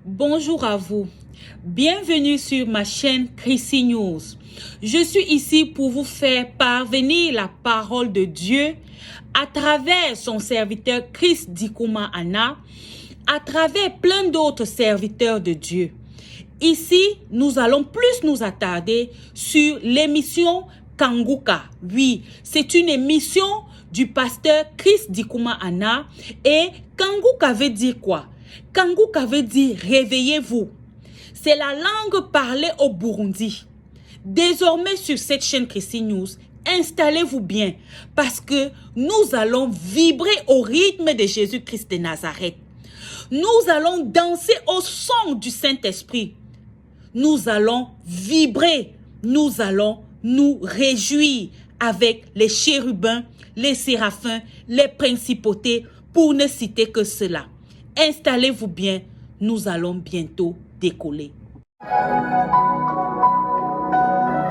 Bonjour à vous. Bienvenue sur ma chaîne Chrissy News. Je suis ici pour vous faire parvenir la parole de Dieu à travers son serviteur Chris Dikouma Anna, à travers plein d'autres serviteurs de Dieu. Ici, nous allons plus nous attarder sur l'émission Kanguka. Oui, c'est une émission du pasteur Chris Dikouma Anna. Et Kanguka veut dire quoi? Kanguka veut dire réveillez-vous. C'est la langue parlée au Burundi. Désormais sur cette chaîne Chrissy News, installez-vous bien parce que nous allons vibrer au rythme de Jésus-Christ de Nazareth. Nous allons danser au son du Saint-Esprit. Nous allons vibrer, nous allons nous réjouir avec les chérubins, les séraphins, les principautés, pour ne citer que cela. Installez-vous bien, nous allons bientôt décoller.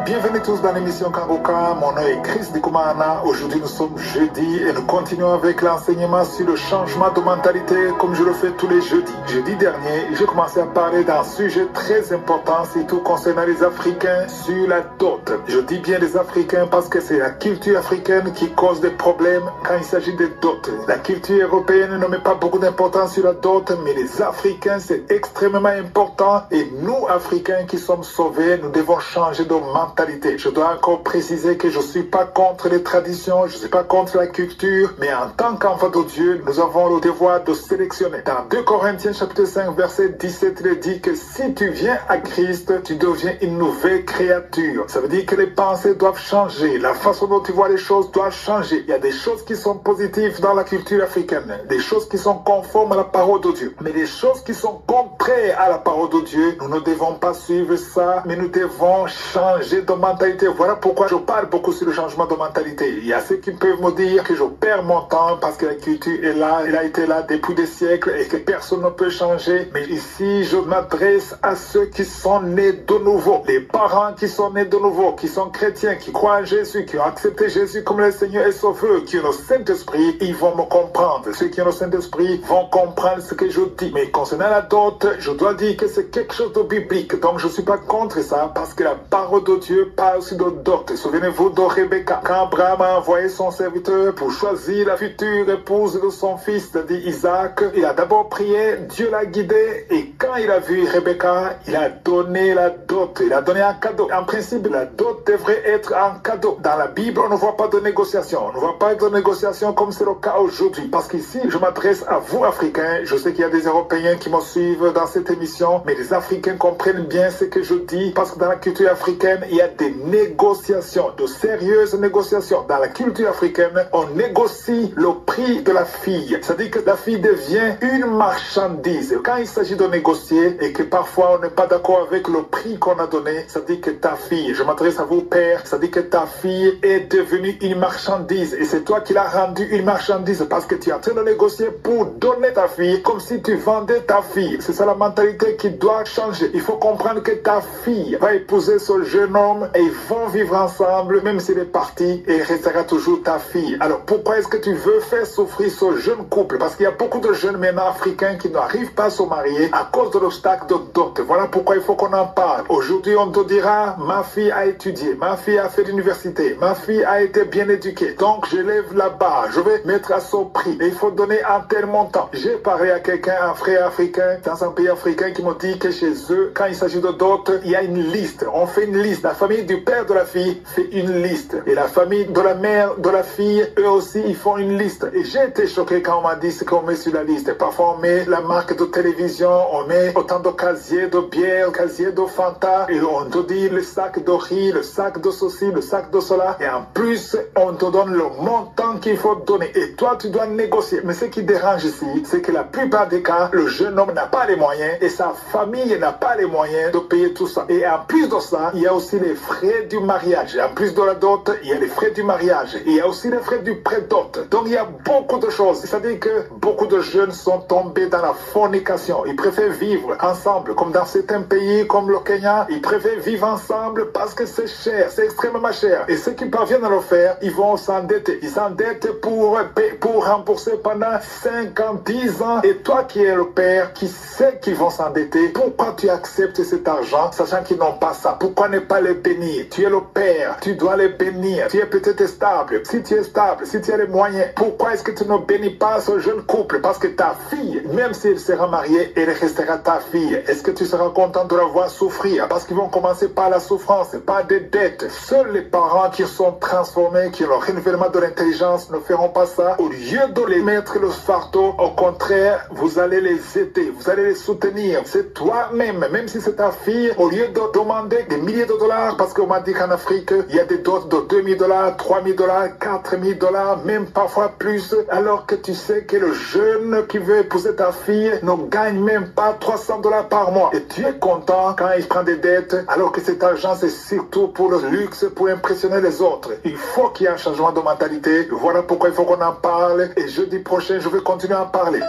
Bienvenue tous dans l'émission Kanguka. Mon nom est Chris Dikouma Anna. Aujourd'hui nous sommes jeudi et nous continuons avec l'enseignement sur le changement de mentalité comme je le fais tous les jeudis. Jeudi dernier, j'ai commencé à parler d'un sujet très important, surtout concernant les Africains, sur la dot. Je dis bien les Africains parce que c'est la culture africaine qui cause des problèmes quand il s'agit de dot. La culture européenne ne met pas beaucoup d'importance sur la dot, mais les Africains c'est extrêmement important et nous Africains qui sommes sauvés, nous devons changer de mentalité. Je dois encore préciser que je ne suis pas contre les traditions, je ne suis pas contre la culture, mais en tant qu'enfant de Dieu, nous avons le devoir de sélectionner. Dans 2 Corinthiens chapitre 5 verset 17, il dit que si tu viens à Christ, tu deviens une nouvelle créature. Ça veut dire que les pensées doivent changer, la façon dont tu vois les choses doit changer. Il y a des choses qui sont positives dans la culture africaine, des choses qui sont conformes à la parole de Dieu, mais des choses qui sont contraires à la parole de Dieu, nous ne devons pas suivre ça, mais nous devons changer de mentalité. Voilà pourquoi je parle beaucoup sur le changement de mentalité. Il y a ceux qui peuvent me dire que je perds mon temps parce que la culture est là, elle a été là depuis des siècles et que personne ne peut changer. Mais ici, je m'adresse à ceux qui sont nés de nouveau, les parents qui sont nés de nouveau, qui sont chrétiens, qui croient en Jésus, qui ont accepté Jésus comme le Seigneur et Sauveur, qui ont le Saint-Esprit, ils vont me comprendre. Ceux qui ont le Saint-Esprit vont comprendre ce que je dis. Mais concernant la dot, je dois dire que c'est quelque chose de biblique. Donc je ne suis pas contre ça parce que la parole de Dieu parle aussi de dot. Souvenez-vous de Rebecca. Quand Abraham a envoyé son serviteur pour choisir la future épouse de son fils, c'est-à-dire Isaac, il a d'abord prié, Dieu l'a guidé, et quand il a vu Rebecca, il a donné la dot. Il a donné un cadeau. En principe, la dot devrait être un cadeau. Dans la Bible, on ne voit pas de négociation. On ne voit pas de négociation comme c'est le cas aujourd'hui. Parce qu'ici, je m'adresse à vous, Africains. Je sais qu'il y a des Européens qui me suivent dans cette émission, mais les Africains comprennent bien ce que je dis, parce que dans la culture africaine, il y a des négociations, de sérieuses négociations. Dans la culture africaine, on négocie le prix de la fille. C'est-à-dire que la fille devient une marchandise. Quand il s'agit de négocier et que parfois on n'est pas d'accord avec le prix qu'on a donné, c'est-à-dire que ta fille, je m'adresse à vous père, c'est-à-dire que ta fille est devenue une marchandise et c'est toi qui l'as rendue une marchandise parce que tu es en train de négocier pour donner ta fille comme si tu vendais ta fille. C'est ça la mentalité qui doit changer. Il faut comprendre que ta fille va épouser ce jeune homme et ils vont vivre ensemble, même s'il est parti, et il restera toujours ta fille. Alors pourquoi est-ce que tu veux faire souffrir ce jeune couple? Parce qu'il y a beaucoup de jeunes maintenant africains qui n'arrivent pas à se marier à cause de l'obstacle de dot. Voilà pourquoi il faut qu'on en parle. Aujourd'hui, on te dira, ma fille a étudié, ma fille a fait l'université, ma fille a été bien éduquée, donc je lève la barre, je vais mettre à son prix, et il faut donner un tel montant. J'ai parlé à quelqu'un, un frère africain, dans un pays africain, qui me dit que chez eux, quand il s'agit de dot, il y a une liste. On fait une liste. La famille du père de la fille fait une liste. Et la famille de la mère de la fille, eux aussi, ils font une liste. Et j'ai été choqué quand on m'a dit ce qu'on met sur la liste. Parfois, on met la marque de télévision, on met autant de casiers de bière, casiers de Fanta, et on te dit le sac de riz, le sac de ceci, le sac de cela. Et en plus, on te donne le montant qu'il faut donner. Et toi, tu dois négocier. Mais ce qui dérange ici, c'est que la plupart des cas, le jeune homme n'a pas les moyens et sa famille n'a pas les moyens de payer tout ça. Et en plus de ça, il y a aussi les les frais du mariage. En plus de la dot, il y a les frais du mariage. Et il y a aussi les frais du pré-dot. Donc il y a beaucoup de choses. C'est-à-dire que beaucoup de jeunes sont tombés dans la fornication. Ils préfèrent vivre ensemble, comme dans certains pays, comme le Kenya. Ils préfèrent vivre ensemble parce que c'est cher, c'est extrêmement cher. Et ceux qui parviennent à le faire, ils vont s'endetter. Ils s'endettent pour rembourser pendant 5 ans, 10 ans. Et toi qui es le père, qui sait qu'ils vont s'endetter, pourquoi tu acceptes cet argent, sachant qu'ils n'ont pas ça? Pourquoi ne pas les bénir? Tu es le père, tu dois les bénir. Tu es peut-être stable. Si tu es stable, si tu as les moyens, pourquoi est-ce que tu ne bénis pas ce jeune couple? Parce que ta fille, même si elle sera mariée, elle restera ta fille. Est-ce que tu seras content de la voir souffrir? Parce qu'ils vont commencer par la souffrance, par des dettes. Seuls les parents qui sont transformés, qui ont le renouvellement de l'intelligence, ne feront pas ça. Au lieu de les mettre le fardeau, au contraire, vous allez les aider, vous allez les soutenir. C'est toi-même, même si c'est ta fille, au lieu de demander des milliers de dollars, parce qu'on m'a dit qu'en Afrique, il y a des dots de 2000 dollars, 3000 dollars, 4000 dollars, même parfois plus, alors que tu sais que le jeune qui veut épouser ta fille ne gagne même pas 300 dollars par mois. Et tu es content quand il prend des dettes, alors que cet argent, c'est surtout pour le luxe, pour impressionner les autres. Il faut qu'il y ait un changement de mentalité. Voilà pourquoi il faut qu'on en parle. Et jeudi prochain, je vais continuer à en parler.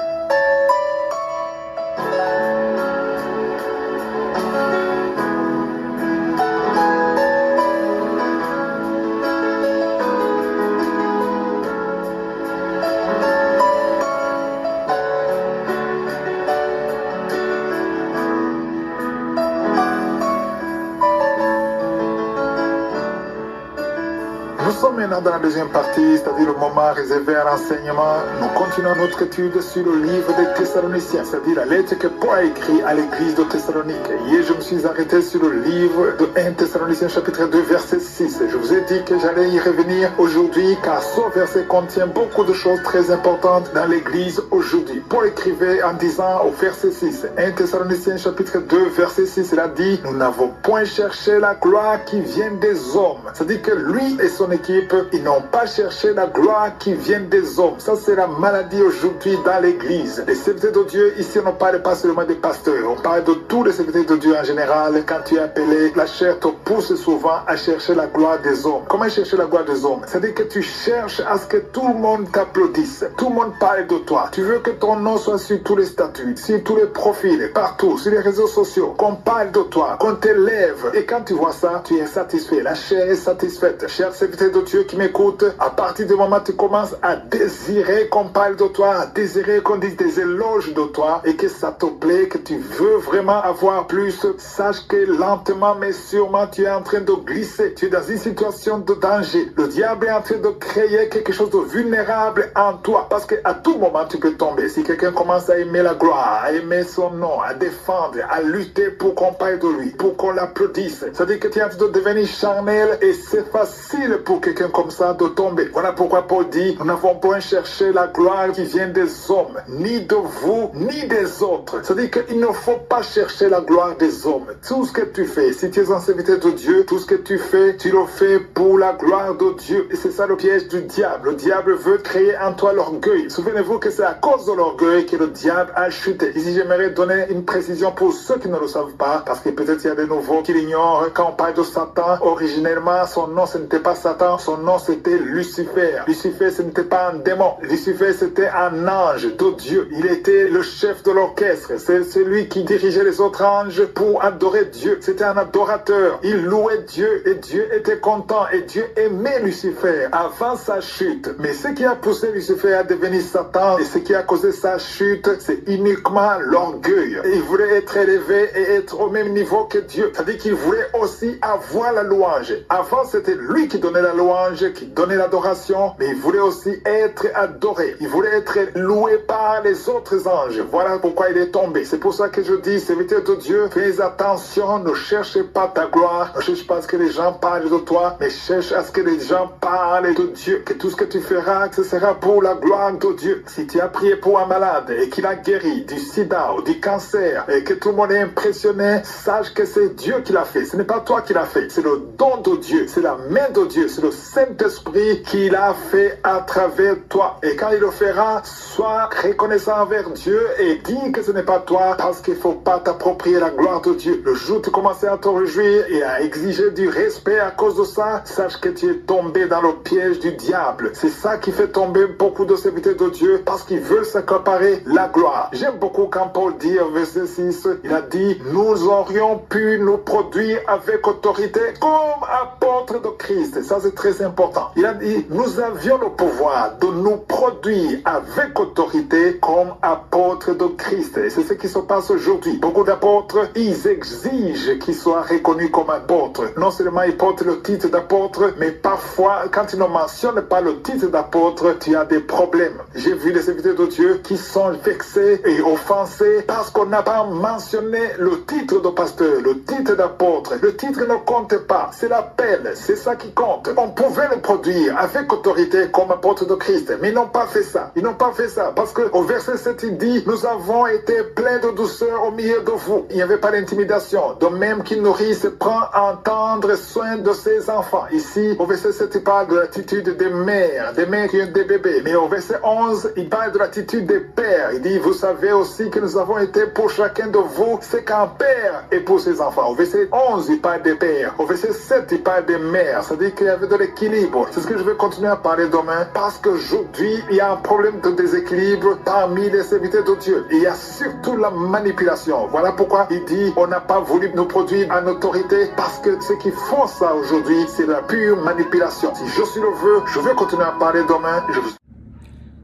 Nous sommes maintenant dans la deuxième partie, c'est-à-dire le moment réservé à l'enseignement. Nous continuons notre étude sur le livre des Thessaloniciens, c'est-à-dire la lettre que Paul a écrite à l'église de Thessalonique. Hier, je me suis arrêté sur le livre de 1 Thessaloniciens chapitre 2, verset 6. Je vous ai dit que j'allais y revenir aujourd'hui, car ce verset contient beaucoup de choses très importantes dans l'église aujourd'hui. Paul écrivait en disant au verset 6, 1 Thessaloniciens chapitre 2, verset 6, il a dit, nous n'avons point cherché la gloire qui vient des hommes. C'est-à-dire que lui et son équipe, ils n'ont pas cherché la gloire qui vient des hommes. Ça, c'est la maladie aujourd'hui dans l'église. Les serviteurs de Dieu, ici, on ne parle pas seulement des pasteurs. On parle de tous les serviteurs de Dieu en général. Quand tu es appelé, la chair te pousse souvent à chercher la gloire des hommes. Comment chercher la gloire des hommes? C'est-à-dire que tu cherches à ce que tout le monde t'applaudisse. Tout le monde parle de toi. Tu veux que ton nom soit sur tous les statuts, sur tous les profils, partout, sur les réseaux sociaux. Qu'on parle de toi, qu'on t'élève. Et quand tu vois ça, tu es satisfait. La chair est satisfaite. Cher serviteur de Dieu qui m'écoute, à partir du moment où tu commences à désirer qu'on parle de toi, à désirer qu'on dise des éloges de toi et que ça te plaît, que tu veux vraiment avoir plus, sache que lentement mais sûrement tu es en train de glisser. Tu es dans une situation de danger. Le diable est en train de créer quelque chose de vulnérable en toi parce qu'à tout moment tu peux tomber. Si quelqu'un commence à aimer la gloire, à aimer son nom, à défendre, à lutter pour qu'on parle de lui, pour qu'on l'applaudisse, ça veut dire que tu es en train de devenir charnel et c'est facile pour quelqu'un comme ça de tomber. Voilà pourquoi Paul dit, nous n'avons point cherché la gloire qui vient des hommes, ni de vous, ni des autres. C'est-à-dire qu'il ne faut pas chercher la gloire des hommes. Tout ce que tu fais, si tu es un serviteur de Dieu, tout ce que tu le fais pour la gloire de Dieu. Et c'est ça le piège du diable. Le diable veut créer en toi l'orgueil. Souvenez-vous que c'est à cause de l'orgueil que le diable a chuté. Ici, j'aimerais donner une précision pour ceux qui ne le savent pas, parce que peut-être il y a des nouveaux qui l'ignorent. Quand on parle de Satan, originellement, son nom, ce n'était pas Satan, son nom, c'était Lucifer. Lucifer, ce n'était pas un démon. Lucifer, c'était un ange de Dieu. Il était le chef de l'orchestre. C'est celui qui dirigeait les autres anges pour adorer Dieu. C'était un adorateur. Il louait Dieu et Dieu était content et Dieu aimait Lucifer avant sa chute. Mais ce qui a poussé Lucifer à devenir Satan et ce qui a causé sa chute, c'est uniquement l'orgueil. Il voulait être élevé et être au même niveau que Dieu. C'est-à-dire qu'il voulait aussi avoir la louange. Avant, c'était lui qui donnait la louange, qui donnait l'adoration, mais il voulait aussi être adoré. Il voulait être loué par les autres anges. Voilà pourquoi il est tombé. C'est pour ça que je dis, serviteur de Dieu, fais attention, ne cherche pas ta gloire, ne cherche pas à ce que les gens parlent de toi, mais cherche à ce que les gens parlent de Dieu. Que tout ce que tu feras, ce sera pour la gloire de Dieu. Si tu as prié pour un malade et qu'il a guéri du sida ou du cancer et que tout le monde est impressionné, sache que c'est Dieu qui l'a fait. Ce n'est pas toi qui l'as fait. C'est le don de Dieu. C'est la main de Dieu. C'est le Saint-Esprit qu'il a fait à travers toi. Et quand il le fera, sois reconnaissant envers Dieu et dis que ce n'est pas toi parce qu'il ne faut pas t'approprier la gloire de Dieu. Le jour où tu commences à te réjouir et à exiger du respect à cause de ça, sache que tu es tombé dans le piège du diable. C'est ça qui fait tomber beaucoup de serviteurs de Dieu parce qu'ils veulent s'accaparer la gloire. J'aime beaucoup quand Paul dit au verset 6, il a dit, nous aurions pu nous produire avec autorité comme apôtres de Christ. Ça c'est très important. Il a dit, nous avions le pouvoir de nous produire avec autorité comme apôtres de Christ. Et c'est ce qui se passe aujourd'hui. Beaucoup d'apôtres, ils exigent qu'ils soient reconnus comme apôtres. Non seulement ils portent le titre d'apôtre, mais parfois, quand ils ne mentionnent pas le titre d'apôtre, tu as des problèmes. J'ai vu des serviteurs de Dieu qui sont vexés et offensés parce qu'on n'a pas mentionné le titre de pasteur, le titre d'apôtre. Le titre ne compte pas, c'est l'appel, c'est ça qui compte. On pouvait le produire avec autorité comme apôtre de Christ, mais ils n'ont pas fait ça. Ils n'ont pas fait ça parce qu'au verset 7, il dit, nous avons été pleins de douceur au milieu de vous. Il n'y avait pas d'intimidation. De même qu'il nourrit, se prend à entendre soin de ses enfants. Ici, au verset 7, il parle de l'attitude des mères qui ont des bébés. Mais au verset 11, il parle de l'attitude des pères. Il dit, vous savez aussi que nous avons été pour chacun de vous ce qu'un père est pour ses enfants. Au verset 11, il parle des pères. Au verset 7, il parle des mères. C'est-à-dire qu'il y avait de l'équilibre. C'est ce que je vais continuer à parler demain parce qu'aujourd'hui, il y a un problème de déséquilibre parmi les serviteurs de Dieu. Et il y a surtout la manipulation. Voilà pourquoi il dit, on n'a pas voulu nous produire en autorité parce que ceux qui font ça aujourd'hui, c'est la pure manipulation. Si je suis le vœu, je vais continuer à parler demain.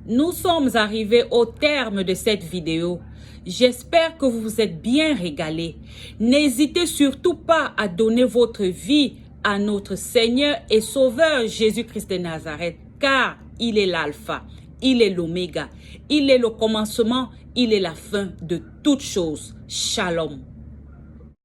Nous sommes arrivés au terme de cette vidéo. J'espère que vous vous êtes bien régalés. N'hésitez surtout pas à donner votre vie à notre Seigneur et Sauveur Jésus-Christ de Nazareth, car il est l'alpha, il est l'oméga, il est le commencement, il est la fin de toutes choses. Shalom.